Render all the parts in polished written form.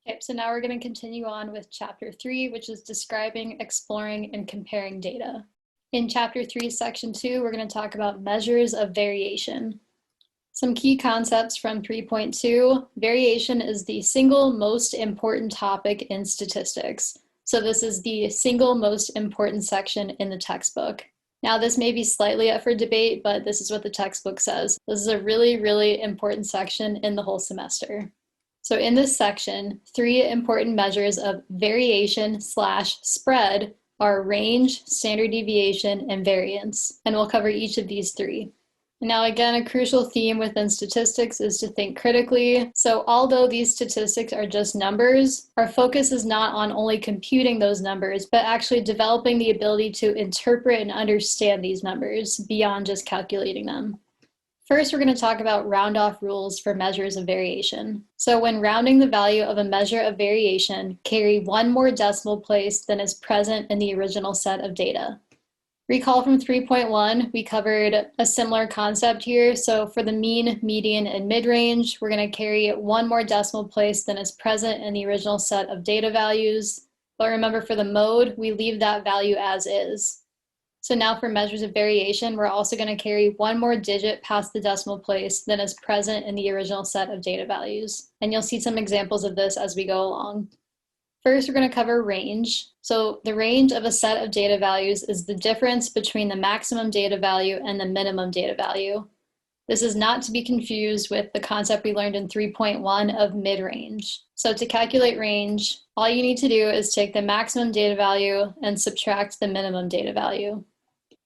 Okay, so now we're going to continue on with Chapter 3, which is describing, exploring, and comparing data. In Chapter 3, Section 2, we're going to talk about measures of variation. Some key concepts from 3.2. Variation is the single most important topic in statistics. So this is the single most important section in the textbook. Now, this may be slightly up for debate, but this is what the textbook says. This is a really, really important section in the whole semester. So in this section, 3 important measures of variation/spread are range, standard deviation, and variance. And we'll cover each of these 3. Now, again, a crucial theme within statistics is to think critically. So although these statistics are just numbers, our focus is not on only computing those numbers, but actually developing the ability to interpret and understand these numbers beyond just calculating them. First, we're going to talk about round-off rules for measures of variation. So when rounding the value of a measure of variation, carry 1 more decimal place than is present in the original set of data. Recall from 3.1, we covered a similar concept here. So for the mean, median, and mid-range, we're going to carry 1 more decimal place than is present in the original set of data values. But remember, for the mode, we leave that value as is. So now for measures of variation, we're also going to carry 1 more digit past the decimal place than is present in the original set of data values. And you'll see some examples of this as we go along. First, we're going to cover range. So the range of a set of data values is the difference between the maximum data value and the minimum data value. This is not to be confused with the concept we learned in 3.1 of mid-range. So to calculate range, all you need to do is take the maximum data value and subtract the minimum data value.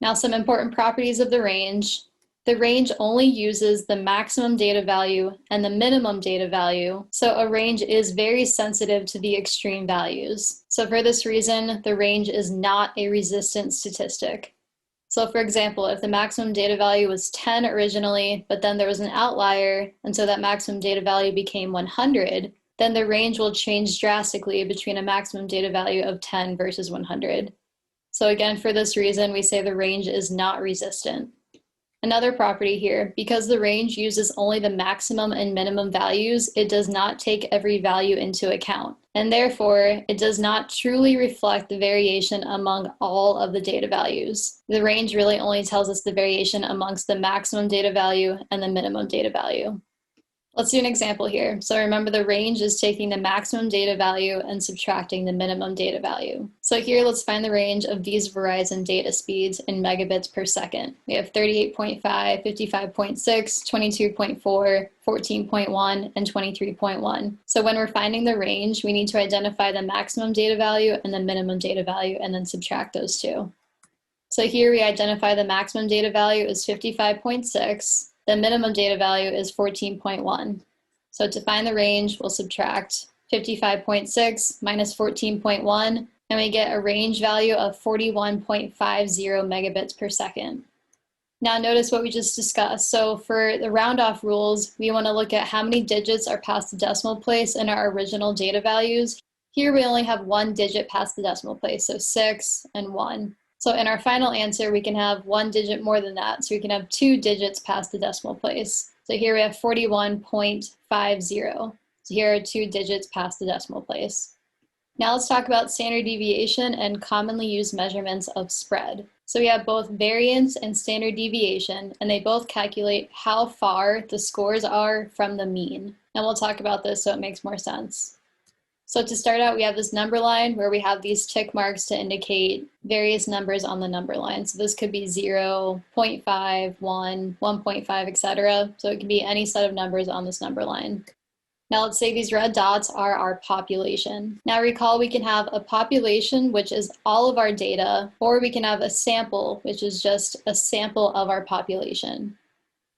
Now, some important properties of the range. The range only uses the maximum data value and the minimum data value, so a range is very sensitive to the extreme values. So for this reason, the range is not a resistant statistic. So for example, if the maximum data value was 10 originally, but then there was an outlier, and so that maximum data value became 100, then the range will change drastically between a maximum data value of 10 versus 100. So again, for this reason, we say the range is not resistant. Another property here, because the range uses only the maximum and minimum values, it does not take every value into account. And therefore, it does not truly reflect the variation among all of the data values. The range really only tells us the variation amongst the maximum data value and the minimum data value. Let's do an example here. So remember, the range is taking the maximum data value and subtracting the minimum data value. So here, let's find the range of these Verizon data speeds in megabits per second. We have 38.5, 55.6, 22.4, 14.1, and 23.1. So when we're finding the range, we need to identify the maximum data value and the minimum data value and then subtract those two. So here we identify the maximum data value is 55.6. The minimum data value is 14.1. So to find the range, we'll subtract 55.6 minus 14.1, and we get a range value of 41.50 megabits per second. Now notice what we just discussed. So for the round-off rules, we want to look at how many digits are past the decimal place in our original data values. Here we only have 1 digit past the decimal place, so 6 and 1. So in our final answer, we can have 1 digit more than that. So we can have 2 digits past the decimal place. So here we have 41.50. So here are 2 digits past the decimal place. Now let's talk about standard deviation and commonly used measurements of spread. So we have both variance and standard deviation, and they both calculate how far the scores are from the mean. And we'll talk about this so it makes more sense. So to start out, we have this number line where we have these tick marks to indicate various numbers on the number line. So this could be 0, 0.5, 1, 1.5, etc. So it can be any set of numbers on this number line. Now let's say these red dots are our population. Now recall, we can have a population, which is all of our data, or we can have a sample, which is just a sample of our population.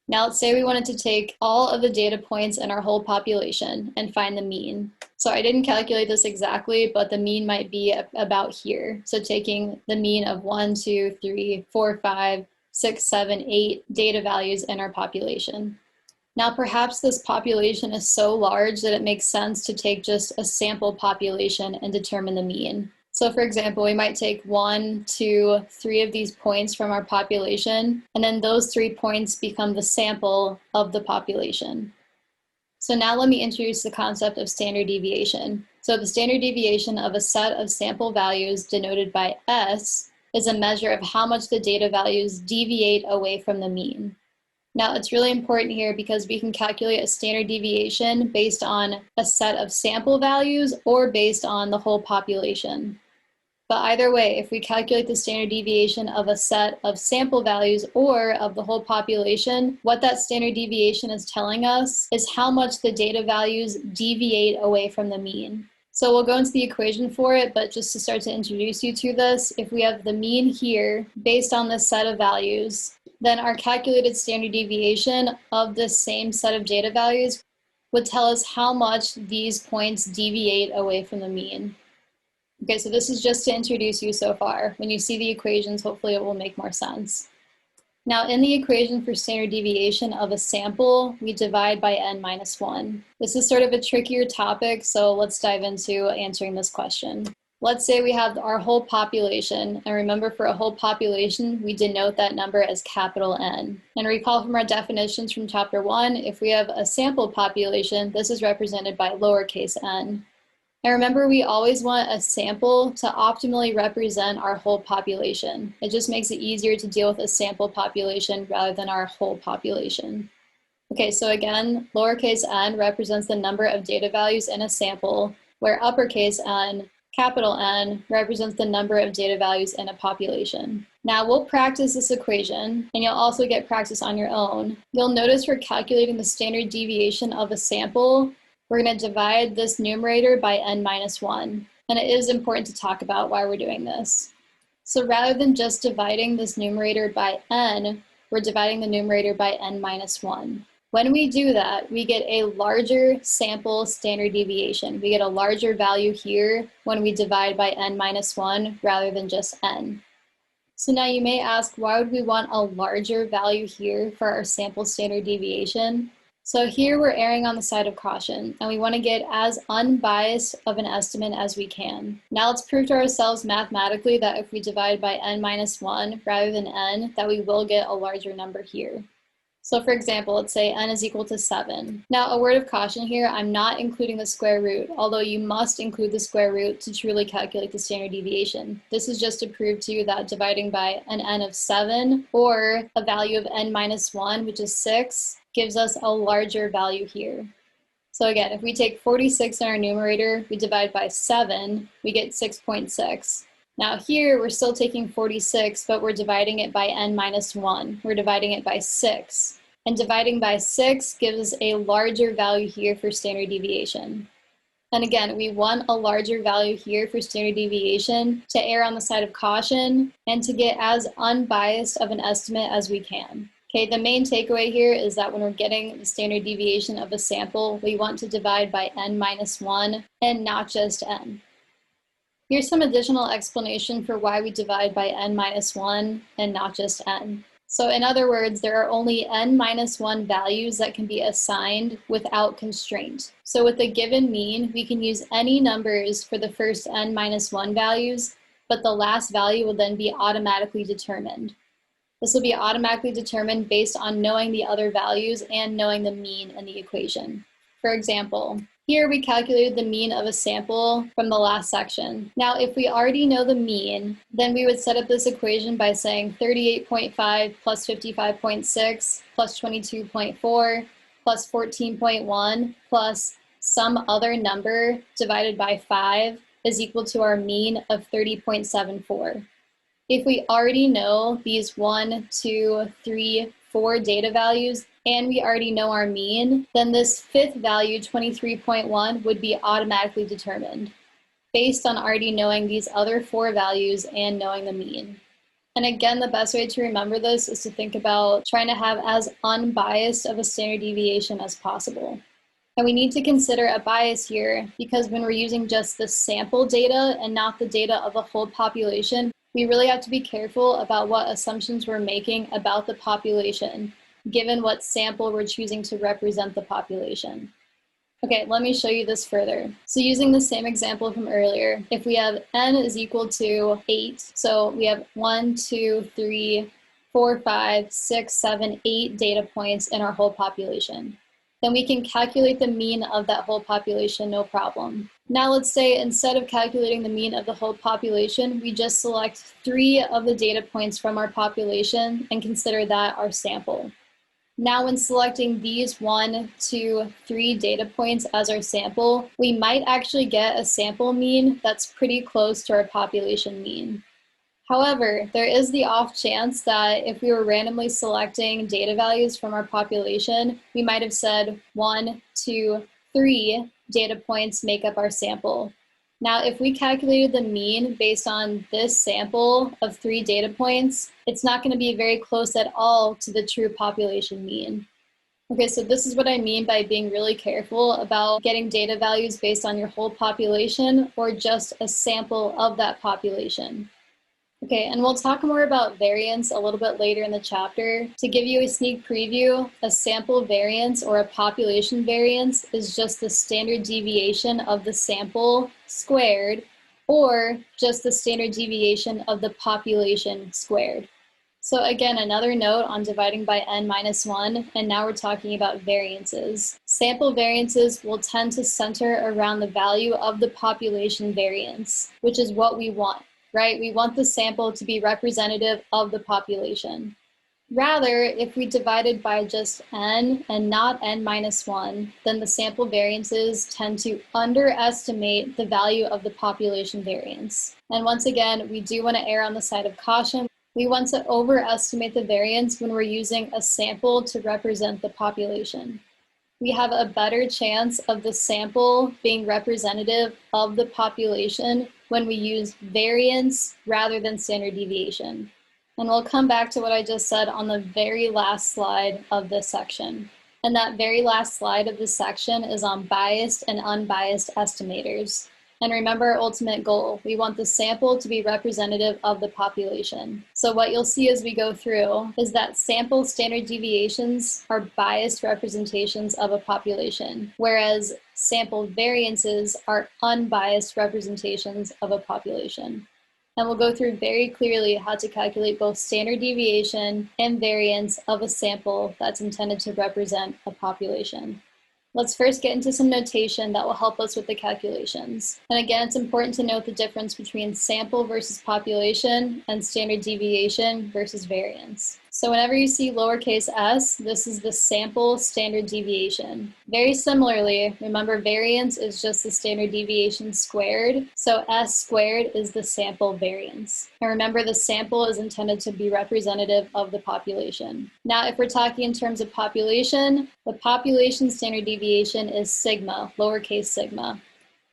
Now let's say we wanted to take all of the data points in our whole population and find the mean. So I didn't calculate this exactly, but the mean might be about here. So taking the mean of 1, 2, 3, 4, 5, 6, 7, 8 data values in our population. Now perhaps this population is so large that it makes sense to take just a sample population and determine the mean. So for example, we might take 1, 2, 3 of these points from our population, and then those 3 points become the sample of the population. So now let me introduce the concept of standard deviation. So the standard deviation of a set of sample values denoted by S is a measure of how much the data values deviate away from the mean. Now it's really important here because we can calculate a standard deviation based on a set of sample values or based on the whole population. But either way, if we calculate the standard deviation of a set of sample values or of the whole population, what that standard deviation is telling us is how much the data values deviate away from the mean. So we'll go into the equation for it, but just to start to introduce you to this, if we have the mean here based on this set of values, then our calculated standard deviation of this same set of data values would tell us how much these points deviate away from the mean. Okay, so this is just to introduce you so far. When you see the equations, hopefully it will make more sense. Now, in the equation for standard deviation of a sample, we divide by n-1. This is sort of a trickier topic, so let's dive into answering this question. Let's say we have our whole population, and remember for a whole population, we denote that number as capital N. And recall from our definitions from chapter 1, if we have a sample population, this is represented by lowercase n. And remember, we always want a sample to optimally represent our whole population. It just makes it easier to deal with a sample population rather than our whole population. Okay, so again, lowercase n represents the number of data values in a sample, where uppercase N, capital N, represents the number of data values in a population. Now we'll practice this equation, and you'll also get practice on your own. You'll notice we're calculating the standard deviation of a sample. We're going to divide this numerator by n-1, and it is important to talk about why we're doing this. So rather than just dividing this numerator by n, we're dividing the numerator by n-1. When we do that, we get a larger sample standard deviation. We get a larger value here when we divide by n-1 rather than just n. So now you may ask, why would we want a larger value here for our sample standard deviation? So here we're erring on the side of caution, and we want to get as unbiased of an estimate as we can. Now let's prove to ourselves mathematically that if we divide by n-1 rather than n, that we will get a larger number here. So for example, let's say n is equal to 7. Now a word of caution here, I'm not including the square root, although you must include the square root to truly calculate the standard deviation. This is just to prove to you that dividing by an n of 7 or a value of n-1, which is 6, gives us a larger value here. So again, if we take 46 in our numerator, we divide by 7, we get 6.6. Now here, we're still taking 46, but we're dividing it by n-1. We're dividing it by 6. And dividing by 6 gives us a larger value here for standard deviation. And again, we want a larger value here for standard deviation to err on the side of caution and to get as unbiased of an estimate as we can. Okay, the main takeaway here is that when we're getting the standard deviation of a sample, we want to divide by n-1 and not just n. Here's some additional explanation for why we divide by n-1 and not just n. So in other words, there are only n-1 values that can be assigned without constraint. So with a given mean, we can use any numbers for the first n-1 values, but the last value will then be automatically determined. This will be automatically determined based on knowing the other values and knowing the mean in the equation. For example, here we calculated the mean of a sample from the last section. Now, if we already know the mean, then we would set up this equation by saying 38.5 plus 55.6 plus 22.4 plus 14.1 plus some other number divided by 5 is equal to our mean of 30.74. If we already know these 1, 2, 3, 4 data values, and we already know our mean, then this fifth value, 23.1, would be automatically determined based on already knowing these other 4 values and knowing the mean. And again, the best way to remember this is to think about trying to have as unbiased of a standard deviation as possible. And we need to consider a bias here because when we're using just the sample data and not the data of the whole population, we really have to be careful about what assumptions we're making about the population, given what sample we're choosing to represent the population. Okay, let me show you this further. So using the same example from earlier, if we have n is equal to 8, so we have 1, 2, 3, 4, 5, 6, 7, 8 data points in our whole population. then we can calculate the mean of that whole population, no problem. Now let's say instead of calculating the mean of the whole population, we just select 3 of the data points from our population and consider that our sample. Now when selecting these 1, 2, 3 data points as our sample, we might actually get a sample mean that's pretty close to our population mean. However, there is the off chance that if we were randomly selecting data values from our population, we might have said 1, 2, 3 data points make up our sample. Now, if we calculated the mean based on this sample of 3 data points, it's not going to be very close at all to the true population mean. Okay, so this is what I mean by being really careful about getting data values based on your whole population or just a sample of that population. Okay, and we'll talk more about variance a little bit later in the chapter. To give you a sneak preview, a sample variance or a population variance is just the standard deviation of the sample squared, or just the standard deviation of the population squared. So again, another note on dividing by n minus 1, and now we're talking about variances. Sample variances will tend to center around the value of the population variance, which is what we want. Right? We want the sample to be representative of the population. Rather, if we divided by just n and not n minus 1, then the sample variances tend to underestimate the value of the population variance. And once again, we do want to err on the side of caution. We want to overestimate the variance when we're using a sample to represent the population. We have a better chance of the sample being representative of the population when we use variance rather than standard deviation. And we'll come back to what I just said on the very last slide of this section. And that very last slide of this section is on biased and unbiased estimators. And remember our ultimate goal. We want the sample to be representative of the population. So what you'll see as we go through is that sample standard deviations are biased representations of a population, whereas sample variances are unbiased representations of a population. And we'll go through very clearly how to calculate both standard deviation and variance of a sample that's intended to represent a population. Let's first get into some notation that will help us with the calculations. And again, it's important to note the difference between sample versus population and standard deviation versus variance. So whenever you see lowercase s, this is the sample standard deviation. Very similarly, remember variance is just the standard deviation squared, so s squared is the sample variance. And remember the sample is intended to be representative of the population. Now if we're talking in terms of population, the population standard deviation is sigma, lowercase sigma.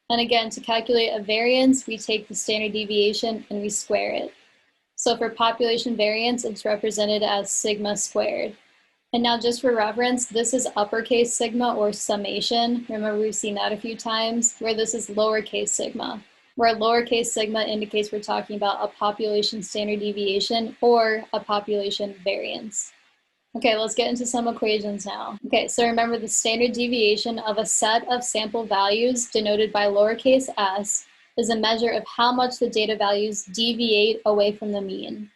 And again, to calculate a variance, we take the standard deviation and we square it. So for population variance, it's represented as sigma squared. And now just for reference, this is uppercase sigma or summation. Remember we've seen that a few times, where this is lowercase sigma, where lowercase sigma indicates we're talking about a population standard deviation or a population variance. Okay, let's get into some equations now. Okay, so remember the standard deviation of a set of sample values denoted by lowercase s is a measure of how much the data values deviate away from the mean.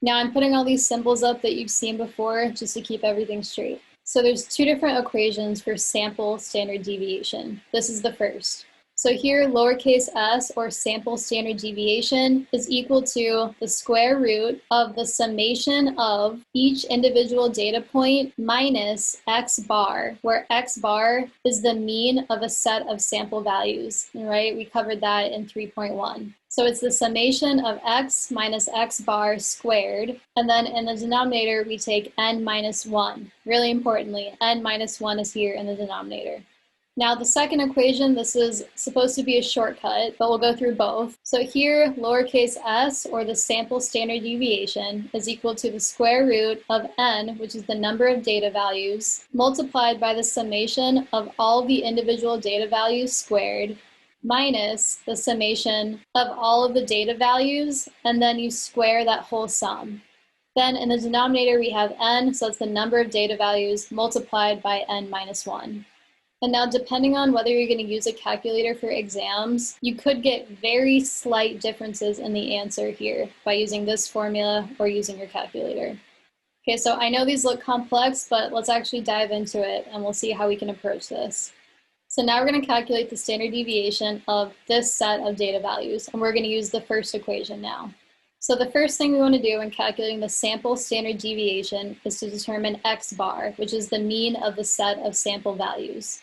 Now I'm putting all these symbols up that you've seen before just to keep everything straight. So there's 2 different equations for sample standard deviation. This is the first. So here lowercase s or sample standard deviation is equal to the square root of the summation of each individual data point minus x bar, where x bar is the mean of a set of sample values, right? We covered that in 3.1. So it's the summation of x minus x bar squared, and then in the denominator we take n minus 1. Really importantly, n minus 1 is here in the denominator. Now the second equation, this is supposed to be a shortcut, but we'll go through both. So here, lowercase s, or the sample standard deviation, is equal to the square root of n, which is the number of data values, multiplied by the summation of all the individual data values squared, minus the summation of all of the data values, and then you square that whole sum. Then in the denominator we have n, so it's the number of data values multiplied by n minus 1. And now depending on whether you're going to use a calculator for exams, you could get very slight differences in the answer here by using this formula or using your calculator. Okay, so I know these look complex, but let's actually dive into it and we'll see how we can approach this. So now we're going to calculate the standard deviation of this set of data values, and we're going to use the first equation now. So the first thing we want to do when calculating the sample standard deviation is to determine x bar, which is the mean of the set of sample values.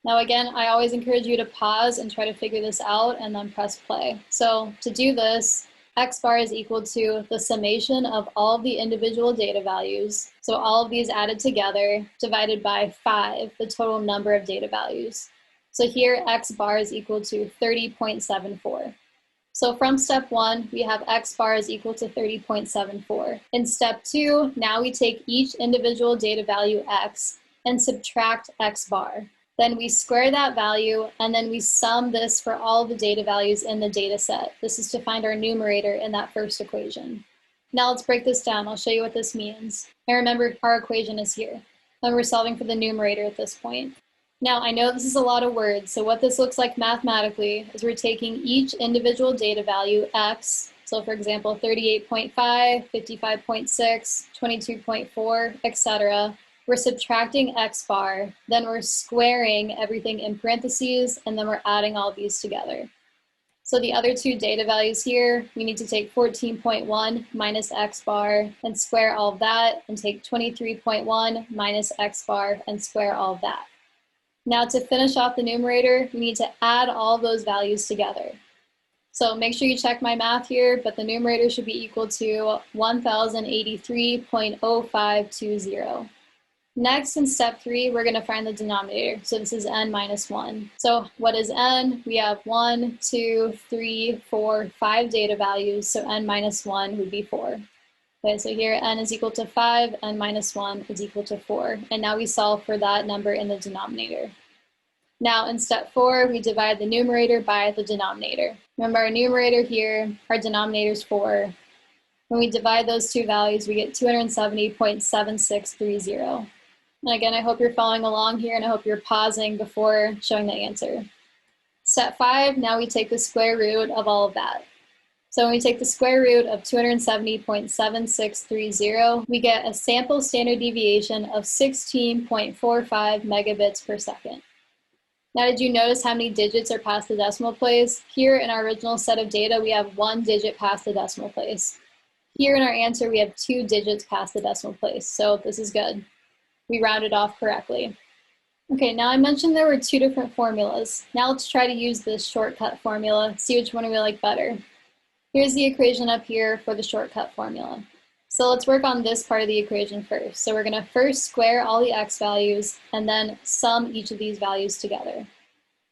Now again, I always encourage you to pause and try to figure this out and then press play. So to do this, x bar is equal to the summation of all of the individual data values, so all of these added together, divided by 5, the total number of data values. So here, x bar is equal to 30.74. So from step 1, we have x bar is equal to 30.74. In step 2, now we take each individual data value x and subtract x bar. Then we square that value, and then we sum this for all the data values in the data set. This is to find our numerator in that first equation. Now let's break this down. I'll show you what this means. And remember, our equation is here, and we're solving for the numerator at this point. Now, I know this is a lot of words, so what this looks like mathematically is we're taking each individual data value, x, so for example, 38.5, 55.6, 22.4, etc., we're subtracting x bar, then we're squaring everything in parentheses, and then we're adding all these together. So the other two data values here, we need to take 14.1 minus x bar and square all of that, and take 23.1 minus x bar and square all of that. Now to finish off the numerator, we need to add all of those values together. So make sure you check my math here, but the numerator should be equal to 1083.0520. Next, in step 3, we're going to find the denominator. So this is n minus 1. So what is n? We have 1, 2, 3, 4, 5 data values, so n minus 1 would be 4. Okay, so here n is equal to 5, n minus 1 is equal to 4. And now we solve for that number in the denominator. Now in step 4, we divide the numerator by the denominator. Remember our numerator here, our denominator is 4. When we divide those two values, we get 270.7630. And again, I hope you're following along here, and I hope you're pausing before showing the answer. Step 5, now we take the square root of all of that. So when we take the square root of 270.7630, we get a sample standard deviation of 16.45 megabits per second. Now, did you notice how many digits are past the decimal place? Here in our original set of data, we have 1 digit past the decimal place. Here in our answer, we have 2 digits past the decimal place, so this is good. We rounded off correctly. Okay, now I mentioned there were 2 different formulas. Now let's try to use this shortcut formula, see which one we like better. Here's the equation up here for the shortcut formula. So let's work on this part of the equation first. So we're going to first square all the x values and then sum each of these values together.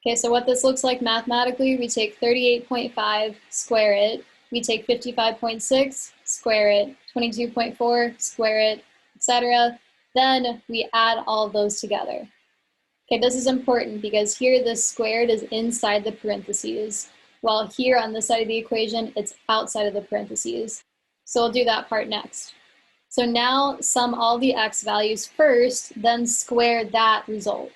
Okay, so what this looks like mathematically, we take 38.5, square it. We take 55.6, square it. 22.4, square it, etc. Then we add all of those together. Okay, this is important because here this squared is inside the parentheses, while here on this side of the equation, it's outside of the parentheses. So we'll do that part next. So now sum all the x values first, then square that result.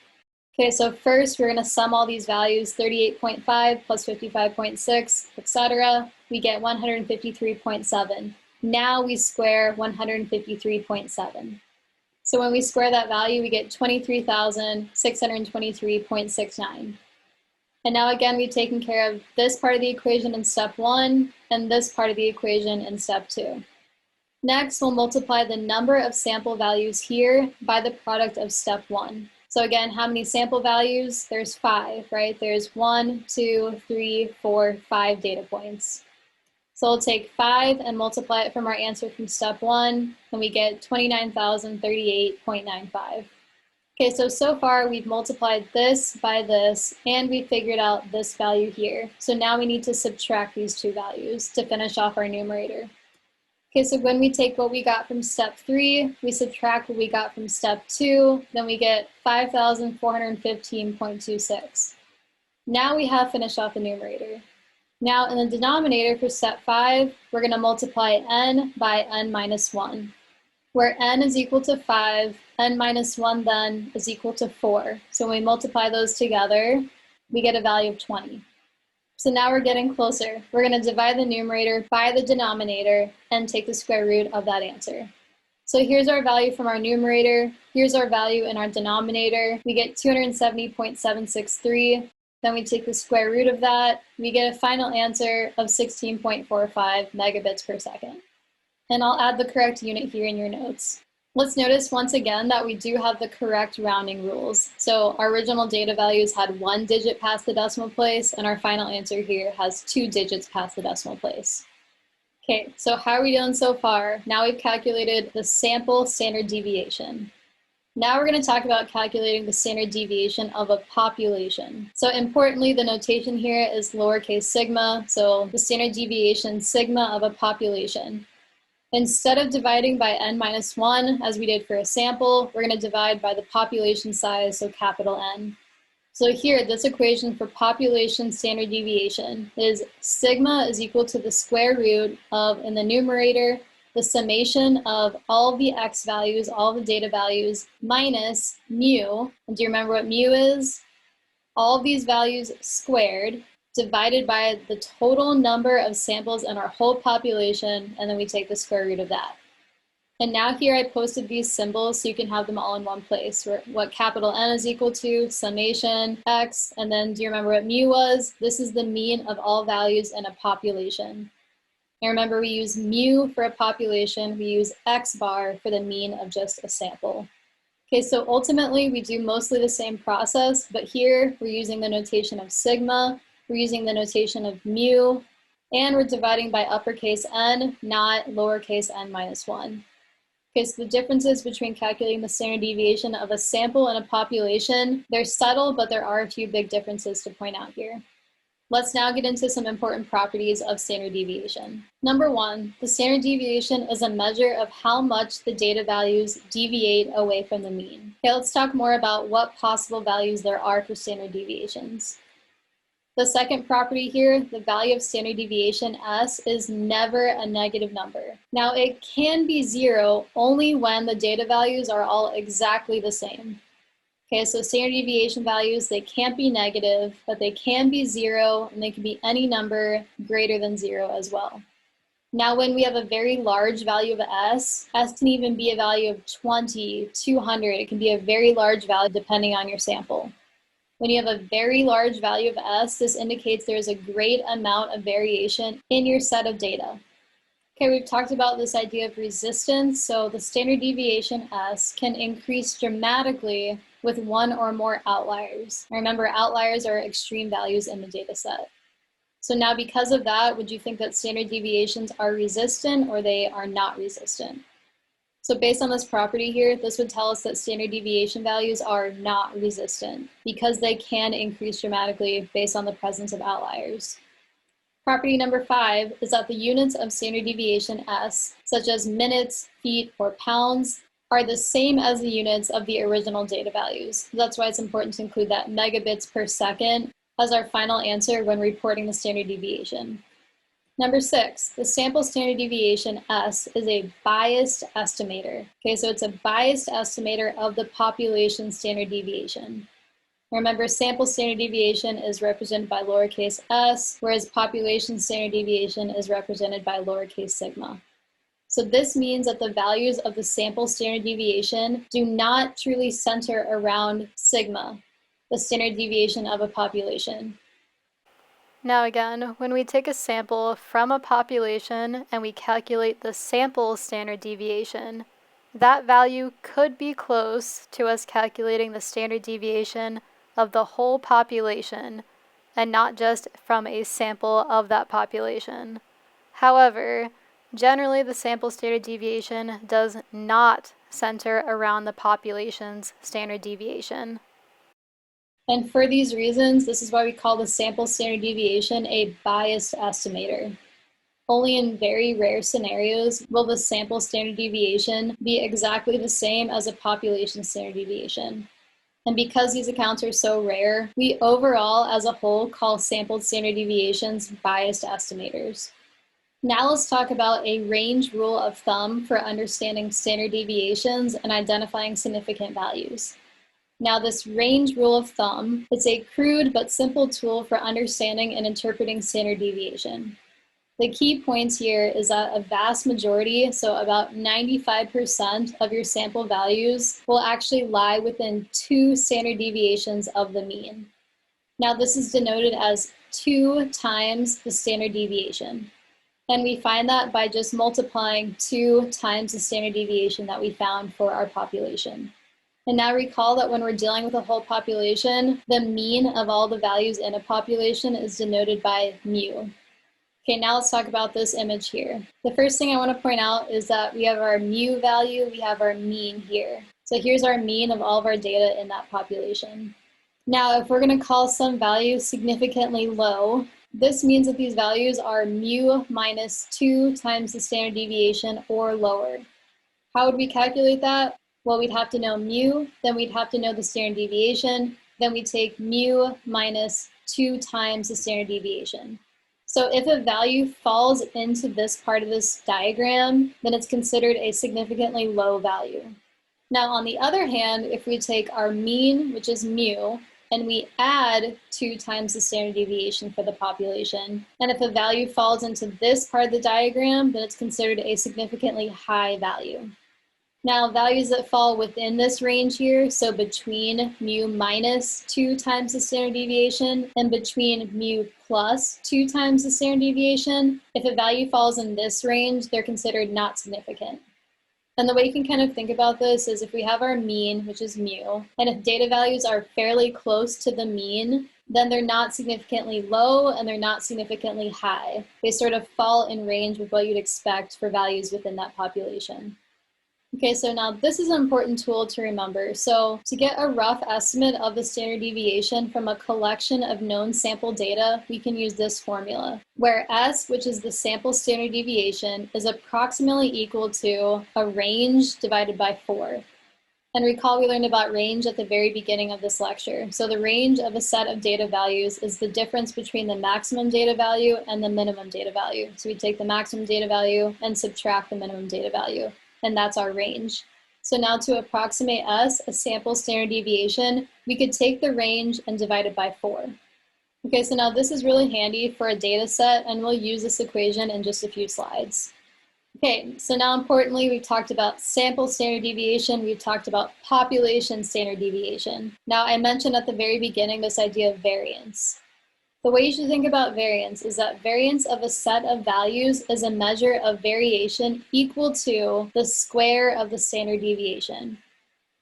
Okay, so first we're going to sum all these values, 38.5 plus 55.6, etc. We get 153.7. Now we square 153.7. So when we square that value, we get 23,623.69. And now again, we've taken care of this part of the equation in step 1 and this part of the equation in step 2. Next, we'll multiply the number of sample values here by the product of step 1. So again, how many sample values? There's 5, right? There's 1, 2, 3, 4, 5 data points. So we'll take 5 and multiply it from our answer from step 1, and we get 29,038.95. Okay, so far we've multiplied this by this, and we figured out this value here. So now we need to subtract these two values to finish off our numerator. Okay, so when we take what we got from step 3, we subtract what we got from step 2, then we get 5,415.26. Now we have finished off the numerator. Now in the denominator for step 5, we're going to multiply n by n minus 1. Where n is equal to 5, n minus 1 then is equal to 4. So when we multiply those together, we get a value of 20. So now we're getting closer. We're going to divide the numerator by the denominator and take the square root of that answer. So here's our value from our numerator. Here's our value in our denominator. We get 270.763. Then we take the square root of that. We get a final answer of 16.45 megabits per second. And I'll add the correct unit here in your notes. Let's notice once again that we do have the correct rounding rules. So our original data values had 1 digit past the decimal place, and our final answer here has 2 digits past the decimal place. Okay, so how are we doing so far? Now we've calculated the sample standard deviation. Now we're going to talk about calculating the standard deviation of a population. So importantly, the notation here is lowercase sigma, so the standard deviation sigma of a population. Instead of dividing by n-1, as we did for a sample, we're going to divide by the population size, so capital N. So here, this equation for population standard deviation is sigma is equal to the square root of, in the numerator, the summation of all the x values, all the data values, minus mu. And do you remember what mu is? All of these values squared, divided by the total number of samples in our whole population, and then we take the square root of that. And now here I posted these symbols so you can have them all in one place. What capital N is equal to, summation, x, and then do you remember what mu was? This is the mean of all values in a population. And remember, we use mu for a population, we use x bar for the mean of just a sample. Okay, so ultimately we do mostly the same process, but here we're using the notation of sigma, we're using the notation of mu, and we're dividing by uppercase N, not lowercase n-1. Okay, so the differences between calculating the standard deviation of a sample and a population, they're subtle, but there are a few big differences to point out here. Let's now get into some important properties of standard deviation. Number 1, the standard deviation is a measure of how much the data values deviate away from the mean. Okay, let's talk more about what possible values there are for standard deviations. The second property here, the value of standard deviation S, is never a negative number. Now it can be 0 only when the data values are all exactly the same. Okay, so standard deviation values, they can't be negative, but they can be 0, and they can be any number greater than 0 as well. Now when we have a very large value of S, S can even be a value of 20, 200, it can be a very large value depending on your sample. When you have a very large value of S, this indicates there's a great amount of variation in your set of data. Okay, we've talked about this idea of resistance, so the standard deviation S can increase dramatically with 1 or more outliers. Remember, outliers are extreme values in the data set. So now because of that, would you think that standard deviations are resistant or they are not resistant? So based on this property here, this would tell us that standard deviation values are not resistant because they can increase dramatically based on the presence of outliers. Property number 5 is that the units of standard deviation S, such as minutes, feet, or pounds, are the same as the units of the original data values. That's why it's important to include that megabits per second as our final answer when reporting the standard deviation. Number 6, the sample standard deviation S is a biased estimator. Okay, so it's a biased estimator of the population standard deviation. Remember, sample standard deviation is represented by lowercase s, whereas population standard deviation is represented by lowercase sigma. So this means that the values of the sample standard deviation do not truly center around sigma, the standard deviation of a population. Now again, when we take a sample from a population and we calculate the sample standard deviation, that value could be close to us calculating the standard deviation of the whole population and not just from a sample of that population. However, generally the sample standard deviation does not center around the population's standard deviation. And for these reasons, this is why we call the sample standard deviation a biased estimator. Only in very rare scenarios will the sample standard deviation be exactly the same as a population standard deviation. And because these accounts are so rare, we overall, as a whole, call sampled standard deviations biased estimators. Now let's talk about a range rule of thumb for understanding standard deviations and identifying significant values. Now this range rule of thumb is a crude but simple tool for understanding and interpreting standard deviation. The key points here is that a vast majority, so about 95% of your sample values, will actually lie within 2 standard deviations of the mean. Now this is denoted as 2 times the standard deviation. And we find that by just multiplying 2 times the standard deviation that we found for our population. And now recall that when we're dealing with a whole population, the mean of all the values in a population is denoted by mu. Okay, now let's talk about this image here. The first thing I want to point out is that we have our mu value, we have our mean here. So here's our mean of all of our data in that population. Now, if we're going to call some value significantly low, this means that these values are mu minus 2 times the standard deviation or lower. How would we calculate that? Well, we'd have to know mu, then we'd have to know the standard deviation, then we take mu minus 2 times the standard deviation. So if a value falls into this part of this diagram, then it's considered a significantly low value. Now, on the other hand, if we take our mean, which is mu, and we add 2 times the standard deviation for the population, and if a value falls into this part of the diagram, then it's considered a significantly high value. Now, values that fall within this range here, so between mu minus 2 times the standard deviation and between mu plus 2 times the standard deviation, if a value falls in this range, they're considered not significant. And the way you can kind of think about this is if we have our mean, which is mu, and if data values are fairly close to the mean, then they're not significantly low and they're not significantly high. They sort of fall in range with what you'd expect for values within that population. Okay, so now this is an important tool to remember. So to get a rough estimate of the standard deviation from a collection of known sample data, we can use this formula, where S, which is the sample standard deviation, is approximately equal to a range divided by 4. And recall we learned about range at the very beginning of this lecture. So the range of a set of data values is the difference between the maximum data value and the minimum data value. So we take the maximum data value and subtract the minimum data value. And that's our range. So now to approximate S, a sample standard deviation, we could take the range and divide it by 4. Okay, so now this is really handy for a data set, and we'll use this equation in just a few slides. Okay, so now importantly, we've talked about sample standard deviation, we've talked about population standard deviation. Now I mentioned at the very beginning this idea of variance. The way you should think about variance is that variance of a set of values is a measure of variation equal to the square of the standard deviation.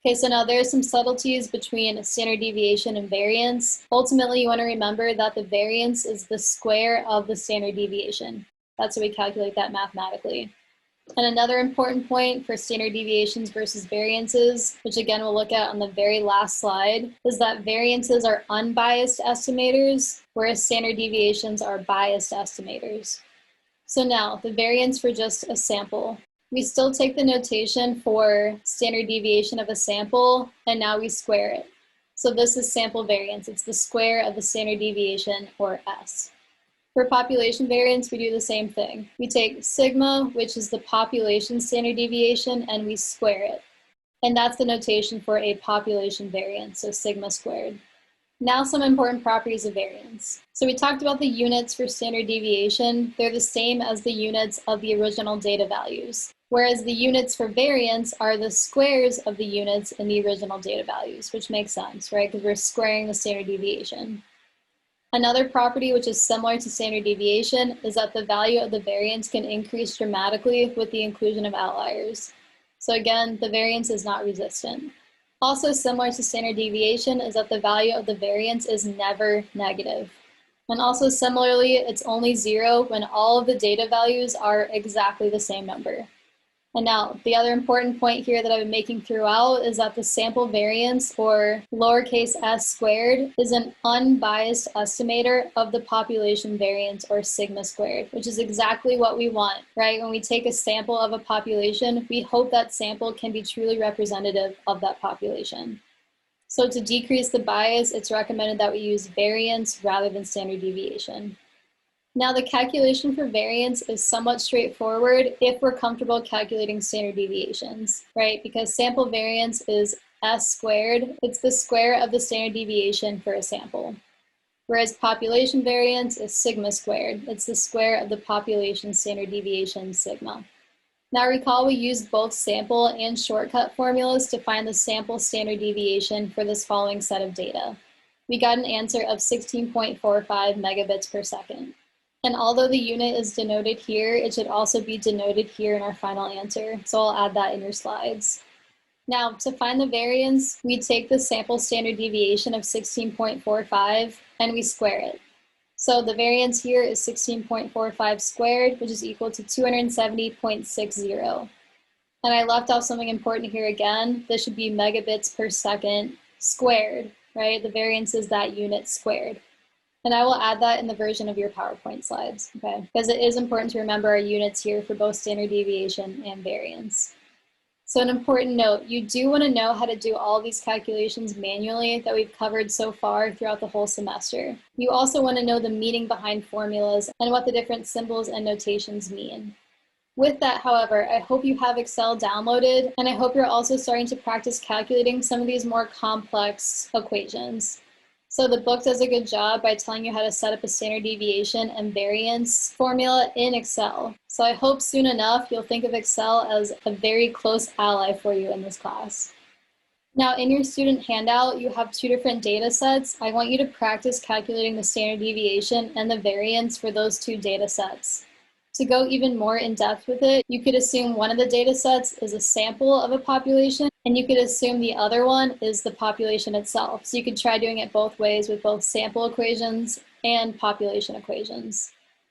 Okay, so now there are some subtleties between standard deviation and variance. Ultimately, you want to remember that the variance is the square of the standard deviation. That's how we calculate that mathematically. And another important point for standard deviations versus variances, which again we'll look at on the very last slide, is that variances are unbiased estimators, whereas standard deviations are biased estimators. So now, the variance for just a sample. We still take the notation for standard deviation of a sample, and now we square it. So this is sample variance. It's the square of the standard deviation, or S. For population variance, we do the same thing. We take sigma, which is the population standard deviation, and we square it. And that's the notation for a population variance, so sigma squared. Now some important properties of variance. So we talked about the units for standard deviation. They're the same as the units of the original data values, whereas the units for variance are the squares of the units in the original data values, which makes sense, right? Because we're squaring the standard deviation. Another property which is similar to standard deviation is that the value of the variance can increase dramatically with the inclusion of outliers. So again, the variance is not resistant. Also similar to standard deviation is that the value of the variance is never negative. And also similarly, it's only 0 when all of the data values are exactly the same number. And now, the other important point here that I've been making throughout is that the sample variance, or lowercase s squared, is an unbiased estimator of the population variance, or sigma squared, which is exactly what we want, right? When we take a sample of a population, we hope that sample can be truly representative of that population. So to decrease the bias, it's recommended that we use variance rather than standard deviation. Now the calculation for variance is somewhat straightforward if we're comfortable calculating standard deviations, right? Because sample variance is s squared. It's the square of the standard deviation for a sample. whereas population variance is sigma squared. It's the square of the population standard deviation, sigma. Now recall we used both sample and shortcut formulas to find the sample standard deviation for this following set of data. We got an answer of 16.45 megabits per second. And although the unit is denoted here, it should also be denoted here in our final answer. So I'll add that in your slides. Now, to find the variance, we take the sample standard deviation of 16.45 and we square it. So the variance here is 16.45 squared, which is equal to 270.60. And I left off something important here again. This should be megabits per second squared, right? The variance is that unit squared. And I will add that in the version of your PowerPoint slides, okay? Because it is important to remember our units here for both standard deviation and variance. So an important note, you do want to know how to do all these calculations manually that we've covered so far throughout the whole semester. You also want to know the meaning behind formulas and what the different symbols and notations mean. With that, however, I hope you have Excel downloaded, and I hope you're also starting to practice calculating some of these more complex equations. So the book does a good job by telling you how to set up a standard deviation and variance formula in Excel. So I hope soon enough you'll think of Excel as a very close ally for you in this class. Now in your student handout, you have two different data sets. I want you to practice calculating the standard deviation and the variance for those two data sets. To go even more in depth with it, you could assume one of the data sets is a sample of a population, and you could assume the other one is the population itself. So you could try doing it both ways with both sample equations and population equations.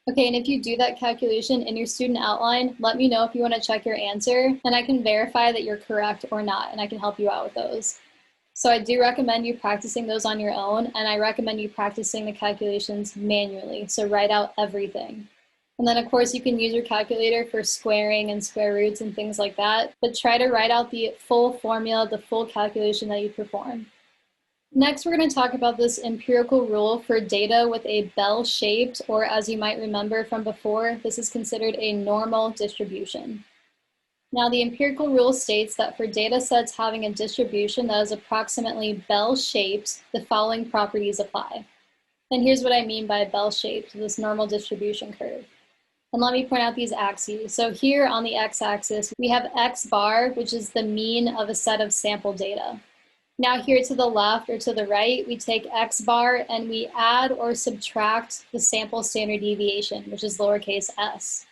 Okay, and if you do that calculation in your student outline, let me know if you want to check your answer, and I can verify that you're correct or not, and I can help you out with those. So I do recommend you practicing those on your own, and I recommend you practicing the calculations manually, so write out everything. And then of course you can use your calculator for squaring and square roots and things like that, but try to write out the full formula, the full calculation that you perform. Next, we're going to talk about this empirical rule for data with a bell-shaped, or as you might remember from before, this is considered a normal distribution. Now the empirical rule states that for data sets having a distribution that is approximately bell-shaped, the following properties apply. And here's what I mean by bell-shaped, this normal distribution curve. And let me point out these axes. So here on the x-axis, we have x bar, which is the mean of a set of sample data. Now here to the left or to the right, we take x bar and we add or subtract the sample standard deviation, which is lowercase s.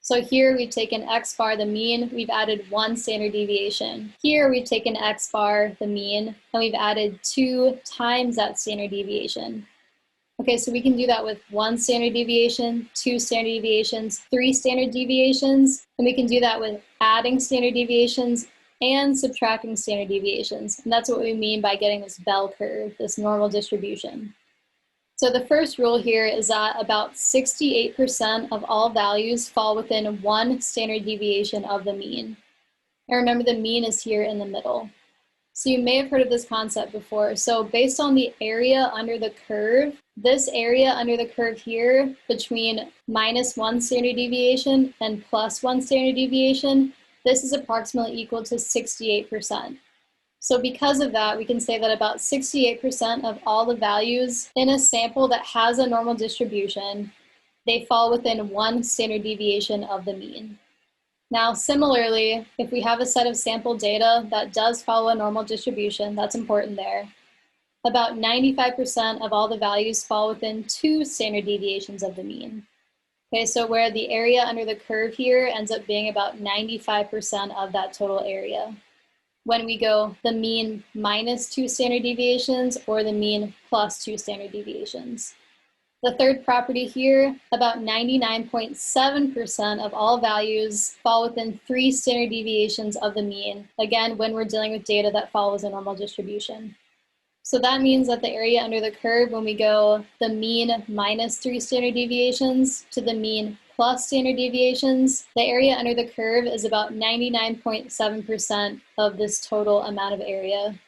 So here we've taken x bar, the mean, we've added 1 standard deviation. Here we've taken x bar, the mean, and we've added 2 times that standard deviation. Okay, so we can do that with 1 standard deviation, 2 standard deviations, 3 standard deviations, and we can do that with adding standard deviations and subtracting standard deviations. And that's what we mean by getting this bell curve, this normal distribution. So the first rule here is that about 68% of all values fall within 1 standard deviation of the mean. And remember, the mean is here in the middle. So you may have heard of this concept before. So based on the area under the curve, this area under the curve here between -1 standard deviation and +1 standard deviation, this is approximately equal to 68%. So because of that, we can say that about 68% of all the values in a sample that has a normal distribution, they fall within 1 standard deviation of the mean. Now, similarly, if we have a set of sample data that does follow a normal distribution, that's important there. About 95% of all the values fall within 2 standard deviations of the mean. Okay, so where the area under the curve here ends up being about 95% of that total area. When we go the mean -2 standard deviations or the mean +2 standard deviations. The third property here, about 99.7% of all values fall within 3 standard deviations of the mean, again, when we're dealing with data that follows a normal distribution. So that means that the area under the curve, when we go the mean -3 standard deviations to the mean plus standard deviations, the area under the curve is about 99.7% of this total amount of area.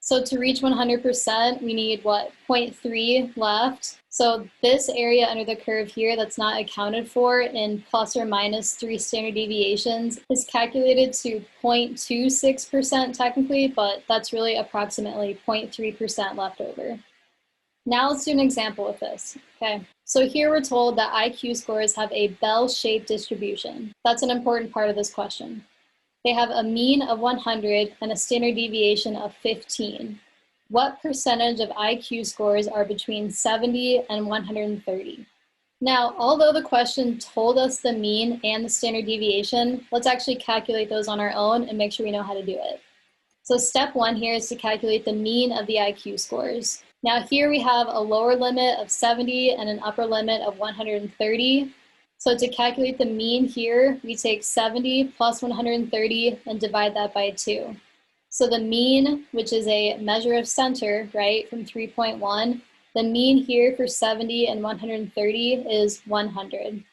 So to reach 100%, we need what? 0.3 left. So this area under the curve here that's not accounted for in ±3 standard deviations is calculated to 0.26% technically, but that's really approximately 0.3% left over. Now let's do an example with this, okay? So here we're told that IQ scores have a bell-shaped distribution. That's an important part of this question. They have a mean of 100 and a standard deviation of 15. What percentage of IQ scores are between 70 and 130? Now, although the question told us the mean and the standard deviation, let's actually calculate those on our own and make sure we know how to do it. So step one here is to calculate the mean of the IQ scores. Now here we have a lower limit of 70 and an upper limit of 130. So to calculate the mean here, we take 70 plus 130 and divide that by 2. So the mean, which is a measure of center, right, from 3.1, the mean here for 70 and 130 is 100.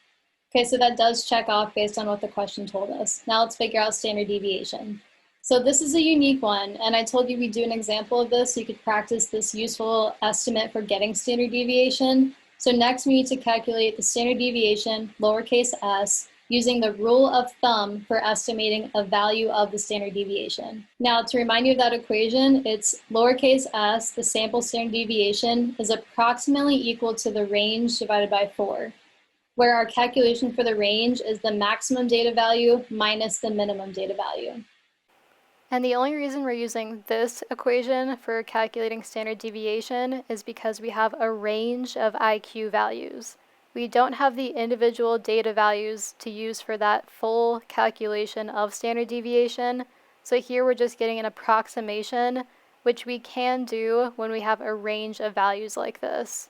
Okay, so that does check off based on what the question told us. Now let's figure out standard deviation. So this is a unique one, and I told you we'd do an example of this so you could practice this useful estimate for getting standard deviation. So next we need to calculate the standard deviation, lowercase s, using the rule of thumb for estimating a value of the standard deviation. Now to remind you of that equation, it's lowercase s, the sample standard deviation, is approximately equal to the range divided by 4, where our calculation for the range is the maximum data value minus the minimum data value. And the only reason we're using this equation for calculating standard deviation is because we have a range of IQ values. We don't have the individual data values to use for that full calculation of standard deviation. So here we're just getting an approximation, which we can do when we have a range of values like this.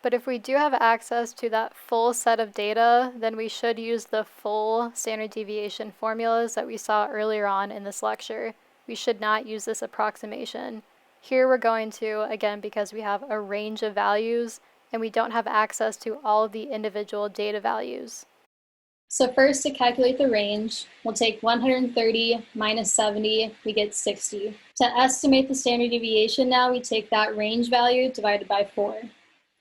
But if we do have access to that full set of data, then we should use the full standard deviation formulas that we saw earlier on in this lecture. We should not use this approximation. Here we're going to, again, because we have a range of values and we don't have access to all of the individual data values. So first, to calculate the range, we'll take 130 minus 70, we get 60. To estimate the standard deviation now, we take that range value divided by 4.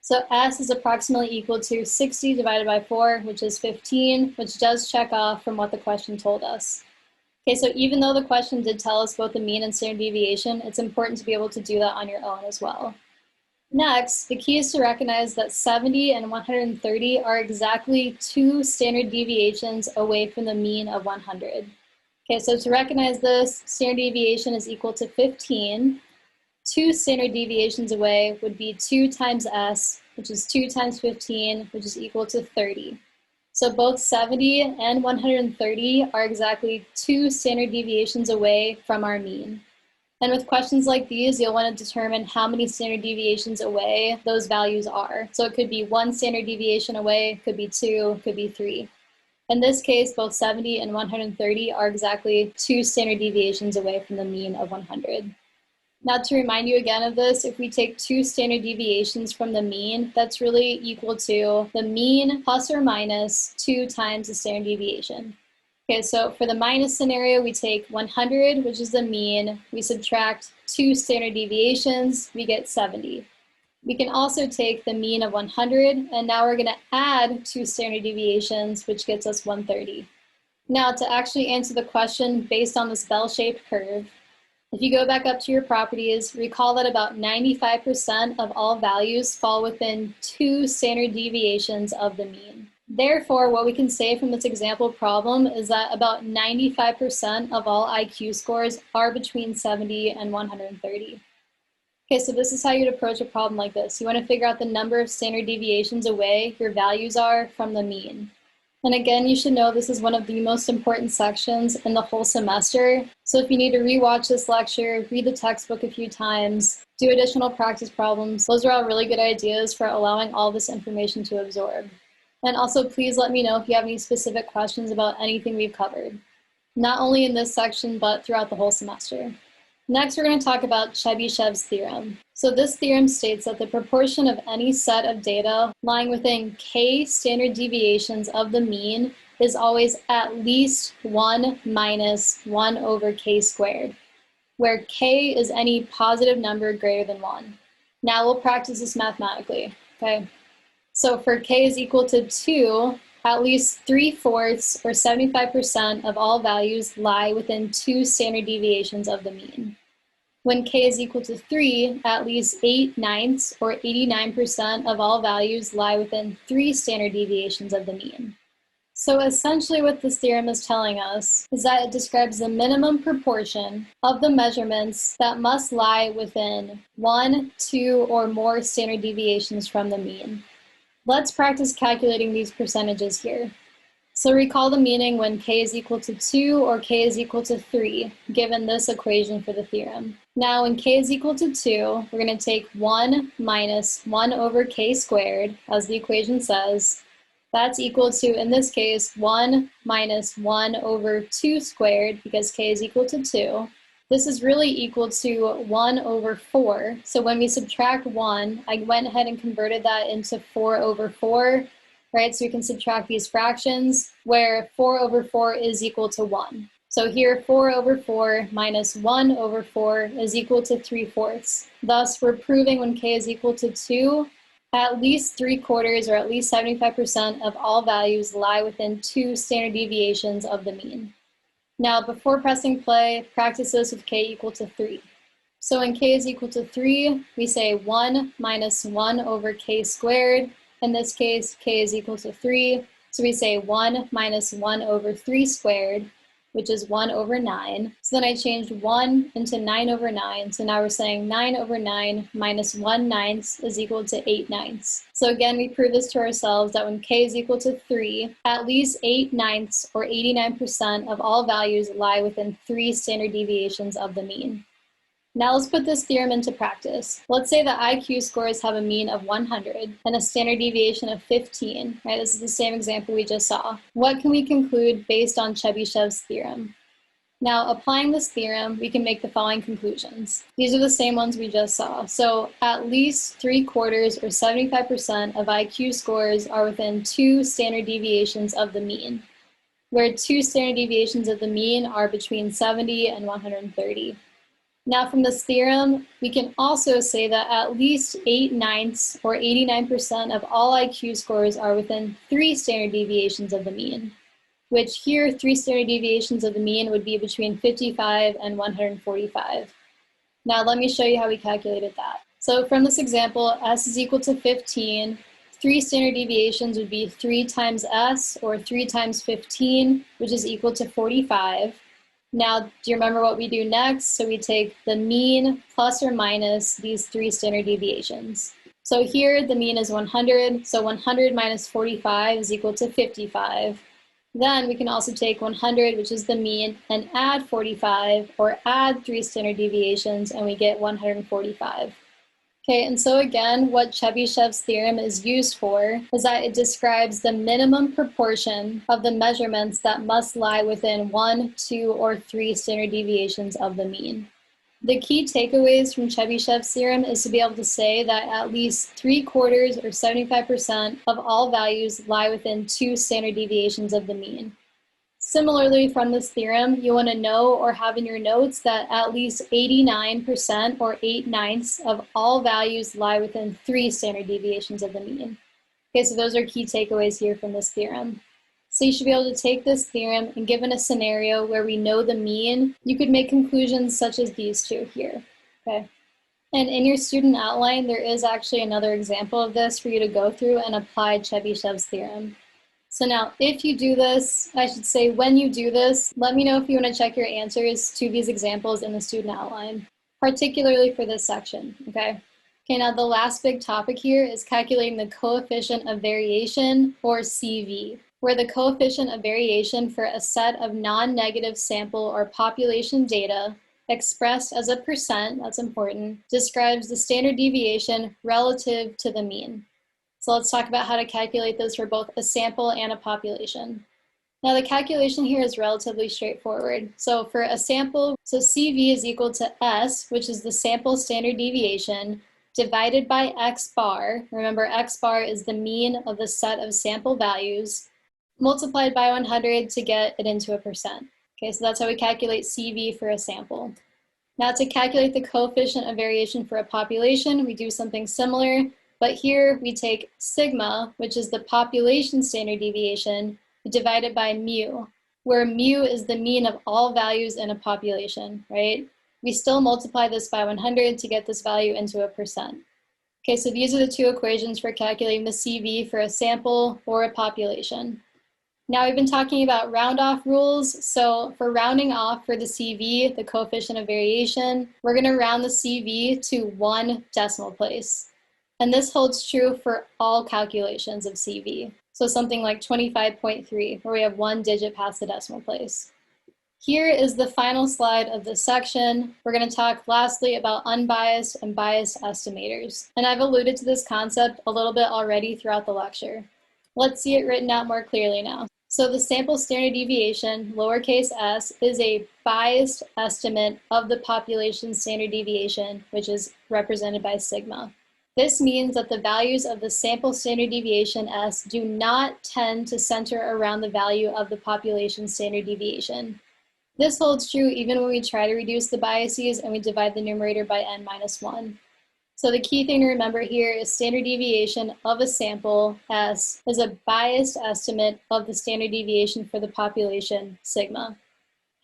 So S is approximately equal to 60 divided by 4, which is 15, which does check off from what the question told us. Okay, so even though the question did tell us both the mean and standard deviation, it's important to be able to do that on your own as well. Next, the key is to recognize that 70 and 130 are exactly 2 standard deviations away from the mean of 100. Okay, so to recognize this, standard deviation is equal to 15. 2 standard deviations away would be 2 times S, which is 2 times 15, which is equal to 30. So both 70 and 130 are exactly 2 standard deviations away from our mean. And with questions like these, you'll want to determine how many standard deviations away those values are. So it could be 1 standard deviation away, could be 2, could be 3. In this case, both 70 and 130 are exactly 2 standard deviations away from the mean of 100. Now to remind you again of this, if we take 2 standard deviations from the mean, that's really equal to the mean plus or minus 2 times the standard deviation. Okay, so for the minus scenario, we take 100, which is the mean, we subtract 2 standard deviations, we get 70. We can also take the mean of 100, and now we're gonna add 2 standard deviations, which gets us 130. Now to actually answer the question based on this bell-shaped curve, if you go back up to your properties, recall that about 95% of all values fall within 2 standard deviations of the mean. Therefore, what we can say from this example problem is that about 95% of all IQ scores are between 70 and 130. Okay, so this is how you'd approach a problem like this. You want to figure out the number of standard deviations away your values are from the mean. And again, you should know this is one of the most important sections in the whole semester. So if you need to rewatch this lecture, read the textbook a few times, do additional practice problems, those are all really good ideas for allowing all this information to absorb. And also please let me know if you have any specific questions about anything we've covered, not only in this section, but throughout the whole semester. Next, we're going to talk about Chebyshev's theorem. So this theorem states that the proportion of any set of data lying within k standard deviations of the mean is always at least 1 minus 1 over k squared, where k is any positive number greater than 1. Now we'll practice this mathematically, okay? So for k is equal to 2, at least 3/4 or 75% of all values lie within 2 standard deviations of the mean. When k is equal to 3, at least 8/9 or 89% of all values lie within 3 standard deviations of the mean. So essentially what this theorem is telling us is that it describes the minimum proportion of the measurements that must lie within 1, 2, or more standard deviations from the mean. Let's practice calculating these percentages here. So recall the meaning when k is equal to 2 or k is equal to 3, given this equation for the theorem. Now when k is equal to 2, we're going to take 1 minus 1 over k squared, as the equation says. That's equal to, in this case, 1 minus 1 over 2 squared, because k is equal to 2. This is really equal to 1 over 4. So when we subtract 1, I went ahead and converted that into 4 over 4. Right, so we can subtract these fractions where 4 over 4 is equal to 1. So here 4 over 4 minus 1 over 4 is equal to 3/4. Thus, we're proving when k is equal to 2, at least 3/4 or at least 75% of all values lie within 2 standard deviations of the mean. Now, before pressing play, practice this with k equal to 3. So when k is equal to 3, we say 1 minus 1 over k squared. In this case, k is equal to 3, so we say 1 minus 1 over 3 squared, which is 1 over 9. So then I changed 1 into 9 over 9, so now we're saying 9 over 9 minus 1/9 is equal to 8/9. So again, we prove this to ourselves that when k is equal to 3, at least 8/9 or 89% of all values lie within 3 standard deviations of the mean. Now let's put this theorem into practice. Let's say that IQ scores have a mean of 100 and a standard deviation of 15, right? This is the same example we just saw. What can we conclude based on Chebyshev's theorem? Now, applying this theorem, we can make the following conclusions. These are the same ones we just saw. So at least 3/4 or 75% of IQ scores are within 2 standard deviations of the mean, where 2 standard deviations of the mean are between 70 and 130. Now from this theorem, we can also say that at least 8/9 or 89% of all IQ scores are within 3 standard deviations of the mean, which here 3 standard deviations of the mean would be between 55 and 145. Now let me show you how we calculated that. So from this example, s is equal to 15. 3 standard deviations would be 3 times s, or 3 times 15, which is equal to 45. Now, do you remember what we do next? So we take the mean plus or minus these 3 standard deviations. So here the mean is 100, so 100 minus 45 is equal to 55. Then we can also take 100, which is the mean, and add 45, or add 3 standard deviations, and we get 145. Okay, and so again, what Chebyshev's theorem is used for is that it describes the minimum proportion of the measurements that must lie within 1, 2, or 3 standard deviations of the mean. The key takeaways from Chebyshev's theorem is to be able to say that at least 3/4 or 75% of all values lie within 2 standard deviations of the mean. Similarly, from this theorem, you want to know or have in your notes that at least 89% or 8/9 of all values lie within 3 standard deviations of the mean. Okay, so those are key takeaways here from this theorem. So you should be able to take this theorem and given a scenario where we know the mean, you could make conclusions such as these two here. Okay. And in your student outline, there is actually another example of this for you to go through and apply Chebyshev's theorem. So now, if you do this, I should say when you do this, let me know if you want to check your answers to these examples in the student outline, particularly for this section, okay? Okay, now the last big topic here is calculating the coefficient of variation, or CV, where the coefficient of variation for a set of non-negative sample or population data expressed as a percent, that's important, describes the standard deviation relative to the mean. So let's talk about how to calculate this for both a sample and a population. Now the calculation here is relatively straightforward. So for a sample, so CV is equal to S, which is the sample standard deviation, divided by X bar. Remember, X bar is the mean of the set of sample values, multiplied by 100 to get it into a percent. Okay, so that's how we calculate CV for a sample. Now to calculate the coefficient of variation for a population, we do something similar. But here we take sigma, which is the population standard deviation, divided by mu, where mu is the mean of all values in a population, right? We still multiply this by 100 to get this value into a percent. Okay, so these are the two equations for calculating the CV for a sample or a population. Now we've been talking about round-off rules. So for rounding off for the CV, the coefficient of variation, we're going to round the CV to 1 decimal place. And this holds true for all calculations of CV. So something like 25.3, where we have 1 digit past the decimal place. Here is the final slide of this section. We're going to talk lastly about unbiased and biased estimators. And I've alluded to this concept a little bit already throughout the lecture. Let's see it written out more clearly now. So the sample standard deviation, lowercase s, is a biased estimate of the population standard deviation, which is represented by sigma. This means that the values of the sample standard deviation s do not tend to center around the value of the population standard deviation. This holds true even when we try to reduce the biases and we divide the numerator by n-1. So the key thing to remember here is standard deviation of a sample, S, is a biased estimate of the standard deviation for the population, sigma.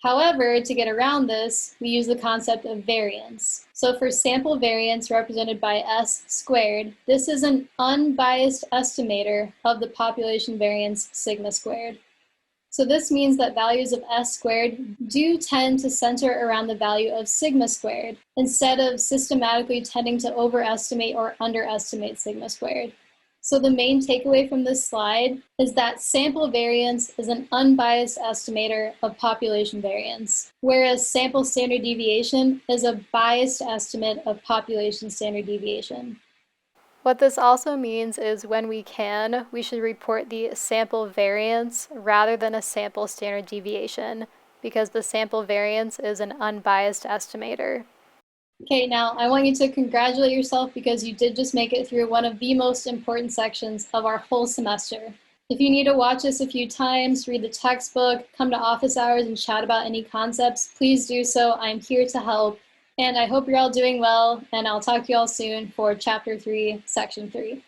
However, to get around this, we use the concept of variance. So for sample variance represented by S squared, this is an unbiased estimator of the population variance, sigma squared. So this means that values of S squared do tend to center around the value of sigma squared, instead of systematically tending to overestimate or underestimate sigma squared. So the main takeaway from this slide is that sample variance is an unbiased estimator of population variance, whereas sample standard deviation is a biased estimate of population standard deviation. What this also means is when we can, we should report the sample variance rather than a sample standard deviation, because the sample variance is an unbiased estimator. Okay, now I want you to congratulate yourself because you did just make it through one of the most important sections of our whole semester. If you need to watch this a few times, read the textbook, come to office hours and chat about any concepts, please do so. I'm here to help. And I hope you're all doing well, and I'll talk to you all soon for Chapter 3, Section 3.